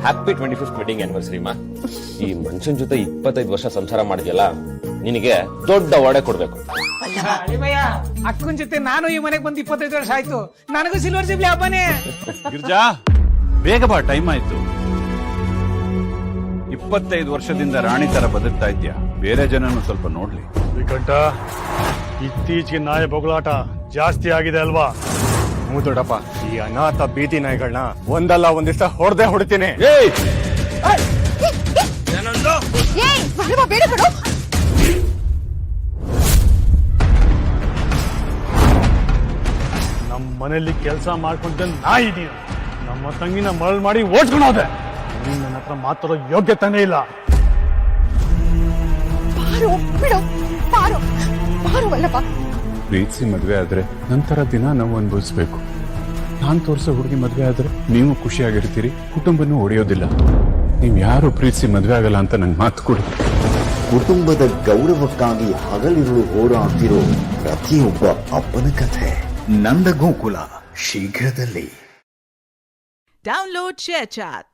Happy 25th wedding anniversary ಮಾ. ಈ ಮನುಷ್ಯನ ಜೊತೆ 25 ವರ್ಷ ಸಂಸಾರ ಮಾಡಿದ್ಯಲ್ಲ, ನಿನಗೆ ದೊಡ್ಡ ಅವಾರ್ಡೆ ಕೊಡ್ಬೇಕು. ಅಕ್ಕನ ಜೊತೆ ನಾನು ಈ ಮನೆಗೆ ಬಂದು 25 ವರ್ಷ ಆಯ್ತು, ನನಗೂ ಸಿಲ್ವರ್ ಸಿಬ್ಲಿ ಹಬ್ಬನೇ. ಗಿರ್ಜಾ, ಬೇಗ ಬಾ, ಟೈಮ್ ಆಯ್ತು. 25 ವರ್ಷದಿಂದ ರಾಣಿ ತರ ಬದುಕ್ತಾ ಇದ್ಯಾ, ಬೇರೆ ಜನನು ಸ್ವಲ್ಪ ನೋಡ್ಲಿ. ವಿಕಂಠ, ಇತ್ತೀಚೆಗೆ ನಾಯಿ ಬೊಗಳಾಟ ಜಾಸ್ತಿ ಆಗಿದೆ ಅಲ್ವಾ? ಹ್ಞೂ ದೊಡ್ಡಪ್ಪ, ಈ ಅನಾಥ ಬೀದಿ ನಾಯಿಗಳನ್ನ ಒಂದಲ್ಲ ಒಂದ್ ದಿವಸ ಹೊಡೆದೇ ಹೊಡಿತೀನಿ. ನಮ್ಮ ಮನೆಯಲ್ಲಿ ಕೆಲಸ ಮಾಡ್ಕೊಂಡ ನಾಯಿ ಇದೀನಿ. ನಮ್ಮ ತಂಗಿನ ಮರಳು ಮಾಡಿ ಓಡ್ಕೊಂಡು ಹೋದೆ. ನೀನ್ ನನ್ನ ಹತ್ರ ಮಾತಾಡೋ ಯೋಗ್ಯತೆನೇ ಇಲ್ಲ. ಪ್ರೀತಿಸಿ ಮದ್ವೆ ಆದ್ರೆ ನಂತರ ದಿನ ನಾವು ಅನುಭವಿಸ್ಬೇಕು. ನಾನ್ ತೋರಿಸೋ ಹುಡುಗಿ ಮದ್ವೆ ಆದ್ರೆ ನೀವು ಖುಷಿಯಾಗಿರ್ತೀರಿ, ಕುಟುಂಬನೂ ಒಡೆಯೋದಿಲ್ಲ. ನೀವ್ ಯಾರು ಪ್ರೀತಿಸಿ ಮದ್ವೆ ಆಗಲ್ಲ ಅಂತ ನನ್ ಮಾತು ಕೊಡಿ. ಕುಟುಂಬದ ಗೌರವಕ್ಕಾಗಿ ಹಗಲಿರುಳು ಹೋರಾಡ್ತಿರೋ ಪ್ರತಿಯೊಬ್ಬ ಅಪ್ಪನ ಕಥೆ ನಂದ ಗೋಕುಲ ಶೀಘ್ರದಲ್ಲಿ. Download ShareChat.